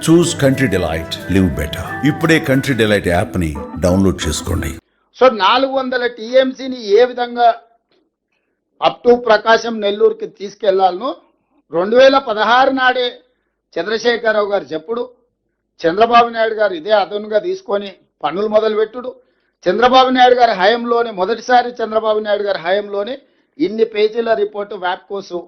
చూస్ country delight, live better. ఇప్పుడే country delight app ని download చేసుకోండి. సో 400 టీఎంసీని ఏ విధంగా అప్ టు ప్రకాశం నెల్లూరుకి తీసుకెళ్లాలను 2016 నాడే చంద్రశేఖరరావు గారు చెప్పుడు, చంద్రబాబు నాయుడు గారు ఇదే అదనుగా తీసుకొని పనులు మొదలుపెట్టుడు. చంద్రబాబు నాయుడు గారి హయాంలోనే మొదటిసారి చంద్రబాబు నాయుడు గారి హయాంలోనే ఇన్ని పేజీల రిపోర్టు వ్యాప్కోసు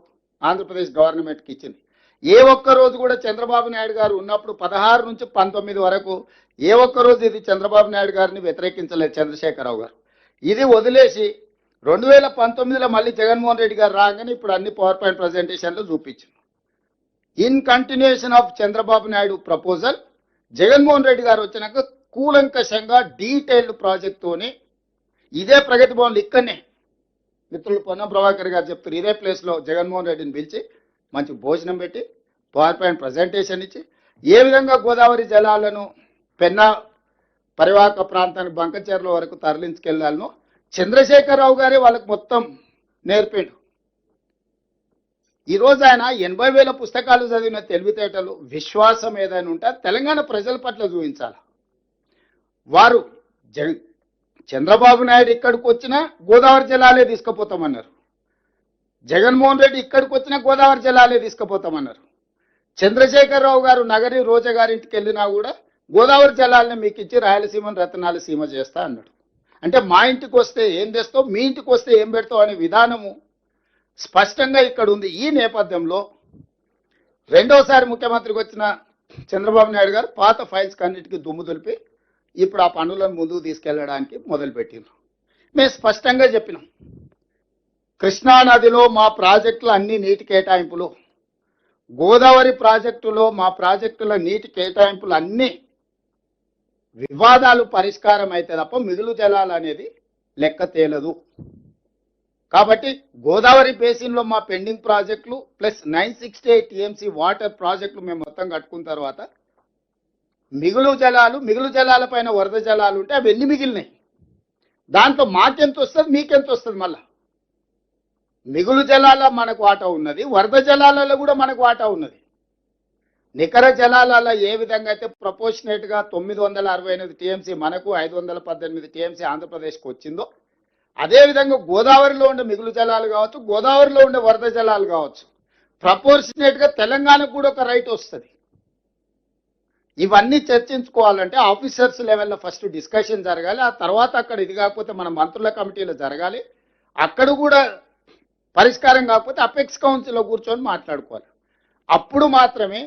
ఆంధ్రప్రదేశ్ గవర్నమెంట్కి ఇచ్చింది. ఏ ఒక్క రోజు కూడా చంద్రబాబు నాయుడు గారు ఉన్నప్పుడు 16 నుంచి 19 వరకు ఏ ఒక్క రోజు ఇది చంద్రబాబు నాయుడు గారిని వ్యతిరేకించలేదు చంద్రశేఖరరావు గారు. ఇది వదిలేసి 2019లో మళ్ళీ జగన్మోహన్ రెడ్డి గారు రాగానే ఇప్పుడు అన్ని పవర్ పాయింట్ ప్రజెంటేషన్లు చూపించింది. In continuation of Chandrababu Naidu proposal, Jaganmohan Reddy గారు వచ్చినాక కూలంకషంగా డీటెయిల్డ్ ప్రాజెక్ట్తోని ఇదే ప్రగతి భవన్లు ఇక్కడనే మిత్రులు పొన్నం ప్రభాకర్ గారు చెప్తారు, ఇదే ప్లేస్లో జగన్మోహన్ రెడ్డిని పిలిచి మంచి భోజనం పెట్టి పవర్ పాయింట్ ప్రజెంటేషన్ ఇచ్చి ఏ విధంగా గోదావరి జలాలను పెన్నా పరివాహక ప్రాంతానికి బంకచెర్ల వరకు తరలించుకెళ్లాలను చంద్రశేఖరరావు గారే వాళ్ళకి మొత్తం నేర్పాడు. ఈరోజు ఆయన 80,000 పుస్తకాలు చదివిన తెలివితేటలు, విశ్వాసం ఏదైనా ఉంటే తెలంగాణ ప్రజల పట్ల చూపించాలి. వారు చంద్రబాబు నాయుడు ఇక్కడికి వచ్చినా గోదావరి జలాలే తీసుకుపోతామన్నారు, జగన్మోహన్ రెడ్డి ఇక్కడికి వచ్చినా గోదావరి జలాలే తీసుకుపోతామన్నారు. చంద్రశేఖరరావు గారు నగరి రోజా గారింటికి వెళ్ళినా కూడా గోదావరి జలాలని మీకు ఇచ్చి రాయలసీమను రతనాల సీమ చేస్తా అన్నాడు. అంటే మా ఇంటికి వస్తే ఏం తెస్తావు, మీ ఇంటికి వస్తే ఏం పెడతావు అనే విధానము స్పష్టంగా ఇక్కడ ఉంది. ఈ నేపథ్యంలో రెండోసారి ముఖ్యమంత్రికి వచ్చిన చంద్రబాబు నాయుడు గారు పాత ఫైల్స్ కన్నిటికీ దుమ్ము దులిపి ఇప్పుడు ఆ పనులను ముందుకు తీసుకెళ్లడానికి మొదలుపెట్టినారు. మేము స్పష్టంగా చెప్పినాం, కృష్ణానదిలో మా ప్రాజెక్టులు అన్ని నీటి కేటాయింపులు, గోదావరి ప్రాజెక్టులో మా ప్రాజెక్టుల నీటి కేటాయింపులు అన్ని వివాదాలు పరిష్కారం అయితే తప్ప మిగులు జలాలు అనేది లెక్క తేలదు. కాబట్టి గోదావరి బేసిన్లో మా పెండింగ్ ప్రాజెక్టులు ప్లస్ 968 టీఎంసీ వాటర్ ప్రాజెక్టులు మేము మొత్తం కట్టుకున్న తర్వాత మిగులు జలాల పైన వరద జలాలు ఉంటే అవి ఎన్ని మిగిలినాయి, దాంట్లో మాకెంత వస్తుంది మీకెంత వస్తుంది, మళ్ళా మిగులు జలాల మనకు వాటా ఉన్నది, వరద జలాలలో కూడా మనకు వాటా ఉన్నది. నికర జలాలలో ఏ విధంగా అయితే ప్రపోర్షనేట్గా 968 టీఎంసీ మనకు 518 టీఎంసీ ఆంధ్రప్రదేశ్కి వచ్చిందో అదేవిధంగా గోదావరిలో ఉండే మిగులు జలాలు కావచ్చు, గోదావరిలో ఉండే వరద జలాలు కావచ్చు, ప్రపోర్షనేట్గా తెలంగాణకు కూడా ఒక రైట్ వస్తుంది. ఇవన్నీ చర్చించుకోవాలంటే ఆఫీసర్స్ లెవెల్లో ఫస్ట్ డిస్కషన్ జరగాలి, ఆ తర్వాత అక్కడ ఇది కాకపోతే మన మంత్రుల కమిటీలో జరగాలి, అక్కడ కూడా పరిష్కారం కాకపోతే అపెక్స్ కౌన్సిల్లో కూర్చొని మాట్లాడుకోవాలి. అప్పుడు మాత్రమే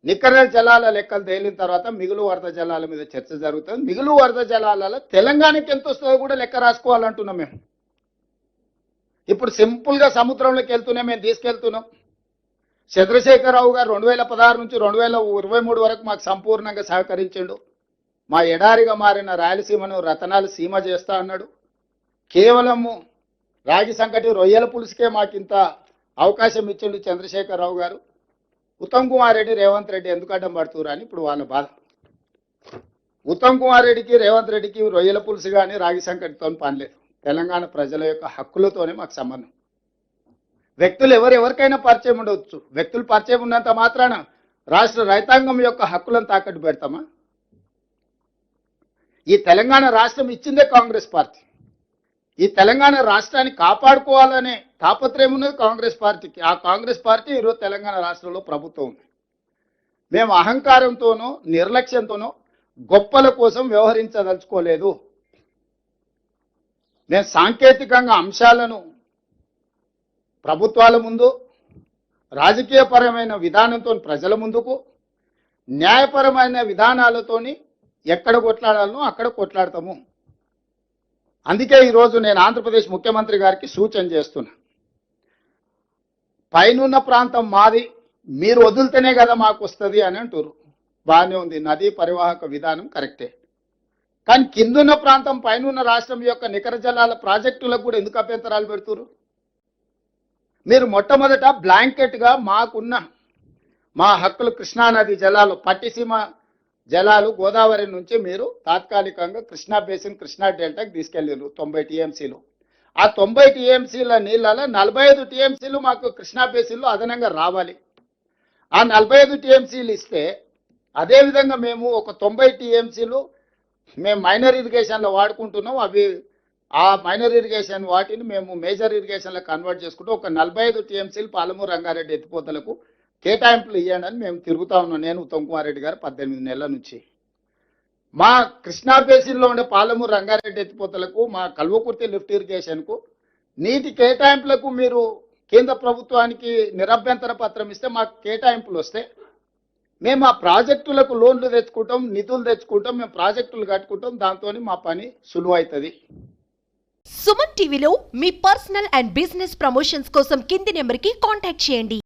నికర జలాల లెక్కలు తేలిన తర్వాత మిగులు వరద జలాల మీద చర్చ జరుగుతుంది. మిగులు వరద జలాలలో తెలంగాణకి ఎంత వస్తుందో కూడా లెక్క రాసుకోవాలంటున్నాం మేము. ఇప్పుడు సింపుల్గా సముద్రంలోకి వెళ్తూనే మేము తీసుకెళ్తున్నాం. చంద్రశేఖరరావు గారు 2016 నుంచి 2023 వరకు మాకు సంపూర్ణంగా సహకరించిండు. మా ఎడారిగా మారిన రాయలసీమను రతనాల సీమ చేస్తా అన్నాడు. కేవలము రాగి సంకటి రొయ్యల పులుసుకే మాకు ఇంత అవకాశం ఇచ్చిండు చంద్రశేఖరరావు గారు. ఉత్తమ్ కుమార్ రెడ్డి రేవంత్ రెడ్డి ఎందుకు అడ్డం పడుతున్నారు అని ఇప్పుడు వాళ్ళ బాధ. ఉత్తమ్ కుమార్ రెడ్డికి రేవంత్ రెడ్డికి రొయ్యల పులుసు కానీ రాగి సంకటితో పనిలేదు. తెలంగాణ ప్రజల యొక్క హక్కులతోనే మాకు సంబంధం. వ్యక్తులు ఎవరికైనా పరిచయం ఉండవచ్చు, వ్యక్తులు పరిచయం ఉన్నంత మాత్రాన రాష్ట్ర రైతాంగం యొక్క హక్కులను తాకట్టు పెడతామా? ఈ తెలంగాణ రాష్ట్రం ఇచ్చిందే కాంగ్రెస్ పార్టీ. ఈ తెలంగాణ రాష్ట్రాన్ని కాపాడుకోవాలనే తాపత్రయం ఉన్నది కాంగ్రెస్ పార్టీకి. ఆ కాంగ్రెస్ పార్టీ ఈరోజు తెలంగాణ రాష్ట్రంలో ప్రభుత్వం ఉంది. మేము అహంకారంతోనో నిర్లక్ష్యంతోనో గొప్పల కోసం వ్యవహరించదలుచుకోలేదు. నేను సాంకేతికంగా అంశాలను ప్రభుత్వాల ముందు, రాజకీయపరమైన విధానంతో ప్రజల ముందుకు, న్యాయపరమైన విధానాలతోని ఎక్కడ కొట్లాడాలనో అక్కడ కొట్లాడతాము. అందుకే ఈరోజు నేను ఆంధ్రప్రదేశ్ ముఖ్యమంత్రి గారికి సూచన చేస్తున్నా, పైనున్న ప్రాంతం మాది, మీరు వదిలితేనే కదా మాకు వస్తుంది అని అంటారు. బాగానే ఉంది, నదీ పరివాహక విధానం కరెక్టే. కానీ కిందున్న ప్రాంతం పైనున్న రాష్ట్రం యొక్క నికర జలాల ప్రాజెక్టులకు కూడా ఎందుకు అభ్యంతరాలు పెడుతున్నారు? మీరు మొట్టమొదట బ్లాంకెట్గా మాకున్న మా హక్కులు కృష్ణానది జలాలు, పట్టిసీమ జలాలు గోదావరి నుంచి మీరు తాత్కాలికంగా కృష్ణా బేసిన్, కృష్ణా డెల్టాకి తీసుకెళ్ళారు 90 టీఎంసీలు. ఆ 90 టీఎంసీల నీళ్ళలో 45 టీఎంసీలు మాకు కృష్ణా బేసిన్లో అదనంగా రావాలి. ఆ 45 టీఎంసీలు ఇస్తే అదేవిధంగా మేము ఒక 90 టీఎంసీలు మేము మైనర్ ఇరిగేషన్లో వాడుకుంటున్నాం. అవి ఆ మైనర్ ఇరిగేషన్ వాటిని మేము మేజర్ ఇరిగేషన్లో కన్వర్ట్ చేసుకుంటూ ఒక 45 టీఎంసీలు పాలమూరు రంగారెడ్డి ఎత్తిపోతలకు కేటాయింపులు ఇవ్వండి అని మేము తిరుగుతా ఉన్నాం. నేను ఉత్తమ్ కుమార్ రెడ్డి గారు 18 నెలల నుంచి మా కృష్ణా బేసిన్లో ఉండే పాలమూరు రంగారెడ్డి ఎత్తిపోతలకు మా కల్వకుర్తి లిఫ్ట్ ఇరిగేషన్కు నీటి కేటాయింపులకు మీరు కేంద్ర ప్రభుత్వానికి నిరభ్యంతర పత్రం ఇస్తే మాకు కేటాయింపులు వస్తే మేము ఆ ప్రాజెక్టులకు లోన్లు తెచ్చుకుంటాం, నిధులు తెచ్చుకుంటాం, మేము ప్రాజెక్టులు కట్టుకుంటాం. దాంతో మా పని సులువైతుంది. సుమన్ టీవీలో మీ పర్సనల్ అండ్ బిజినెస్ ప్రమోషన్స్ కోసం కింది నెంబర్కి కాంటాక్ట్ చేయండి.